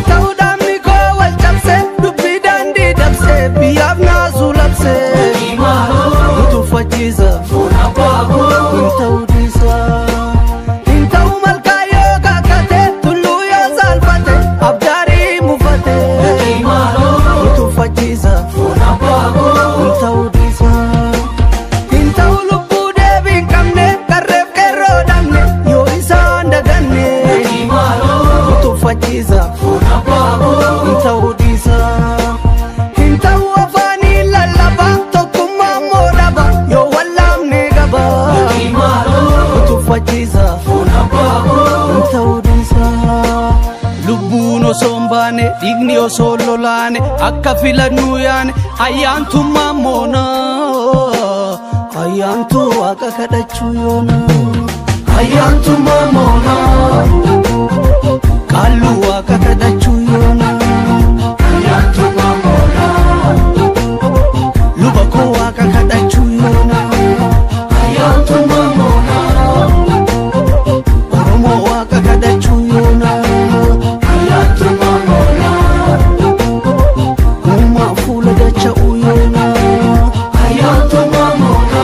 ta'u dammi koo wal cabse dubbii daandii dabse biyyaaf naasuu labse tuffachiisa hin ta'u dhiisa hin ta'u malkaa yoo kakate tulluu yoo saalfate abdaarii mufate tuffachiisa hin ta'u dhiisa hin ta'u lubbuu deebii hin qabne qarreef qeerroo dhabne yoo isaan daganne tuffachiisa hin ta'u dhiisa hin ta'u afaanii lallaba tokkummaa moo dhaba yoo wallaamne gaba tuffachiisa hin ta'u dhiisa lubbuun osoo hin baane dhiigni osoo lolaane akka filannuu yaane ayyaantummaa moona ayyaantu waaqa kadhachuu yoona ayyaantummaa moona qaalluu waaqa kadhachuu yoona ayyaantummaa moona luba koo waaqa kadhachuu yoona ayyaantummaa moona oromoo waaqa kadhachuu yoona ayyaantummaa moona uumaa fuula dacha'uu yoona ayyaantummaa moona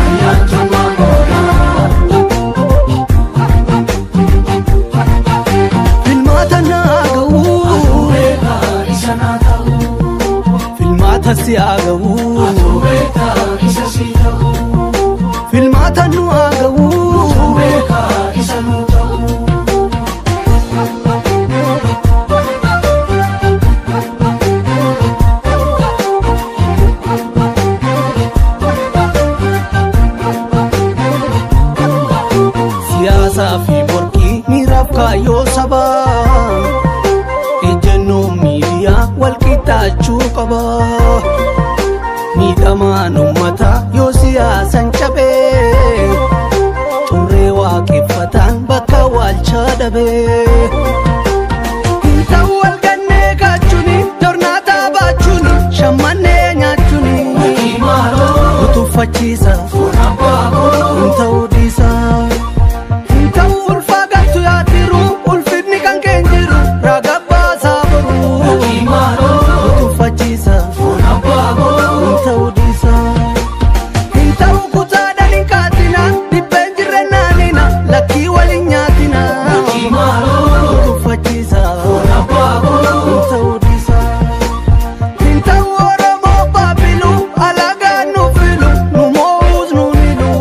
ayyaantummaa moona filmaata naa ga'uu filmaata si haa ga'uu filmaata nu haa ga'uu siyaasaa fi morkii miiraaf kaayyoo sabaa ejjennoo miidiyaa wal qixxaachuu qaba miidhamaan ummataa yoo siyaasan cabee xurree waaqeffataan bakka waalchaa dhabee hin ta'u wal gannee kaachuuni dornaataa baachuuni shammannee nyaachuuni tuffachiisa hin ta'u dhiisa hin ta'u ulfaa galtu yaatiru ulfinni kan keen jiru raaga baasaa boruu tuffachiisa hin ta'u dhiisa hin ta'u kutaadhaan hin kaatina dhibbeen jirre naanina lakkii waliin nyaatina tuffachiisa hin ta'u dhiisa hin ta'u oromoo baabilu alagaan nu filu nu moo'uus nu nilu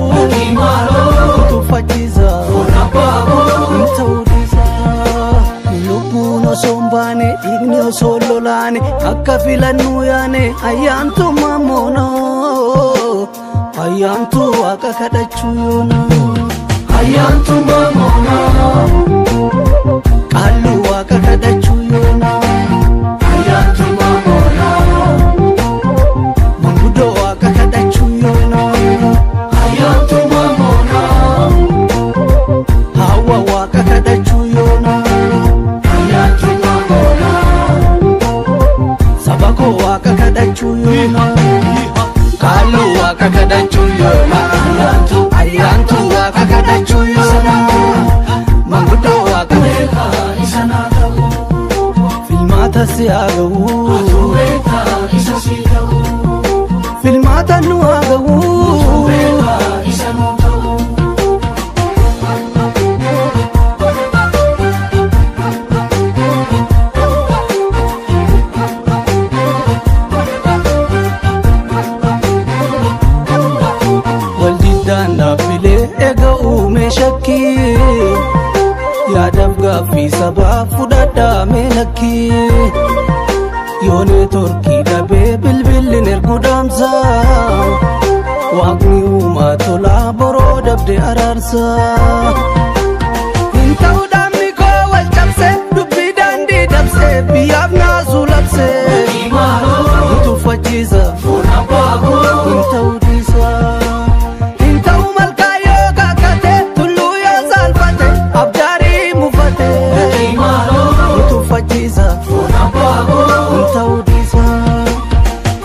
tuffachiisa hin ta'u dhiisa lubbuun osoo hin baane dhiigni osoo hin lolaane akka filannuu yaane ayyaantummaa moona ayyaantu waaqa kadhachuu yoona ayyaantummaa moona qaalluu waaqa kadhachuu yoona ayyaantummaa moona manguddoo waaqa kadhachuu yoona ayyaantummaa moona hawa waaqa kadhachuu yoona ayyaantummaa moona saba koo waaqa kadhachuu yoona qaalluu waaqa kadhachuu yoona ayyaantu waaqa kadhachuu yoona manguddoo waaqa filmaata si haa ga'uu filmaata nu haa ga'uu waldiddaan dhaabbilee eega uume shakkii yaadaaf gaaffii sabaa fudhadhaa meenakkii yoonee torkii dhabee bilbilin ergu dhaamsaa waaqni uumaa tolaa boroo dabde araarsaa hin ta'u dammi koo wal cabse dubbii daandii dabse biyyaaf naasuu labse tuffachiisa hin ta'u dhiisa hin ta'u malkaa yoo kakate tulluu yoo saalfate abdaarii mufate tuffachiisa hin ta'u dhiisa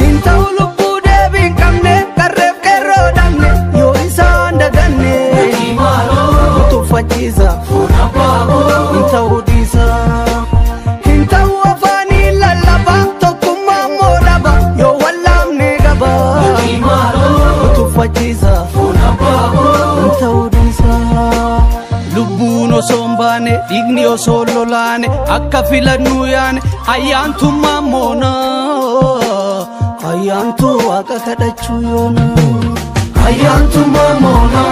hin ta'u lubbuu deebii hin qabne qarreef qeerroo dhabne yoo isaan daganne tuffachiisa osoo hin baane dhiigni osoo lolaane akka filannuu yaane ayyaantummaa moona ayyaantu waaqa kadhachuu yoona ayyaantummaa moona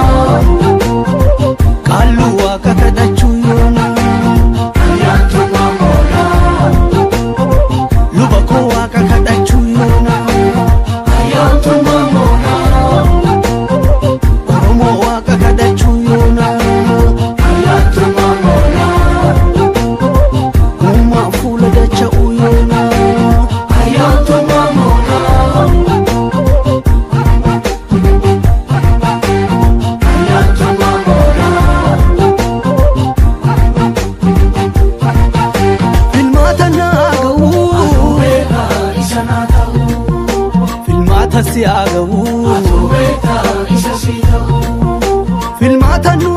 qaallu waaqa kadhachuu yoona ayyaantummaa moona luba koo waaqa kadhachuu yoona ayyaantummaa moona oromoo waaqa kadhachuu yoona ayyaantummaa moona uumaa fuula dacha'uu yoona ayyaantummaa moona ayyaantummaa moona filmaata naa ga'uu filmaata si haa ga'uu filmaata nu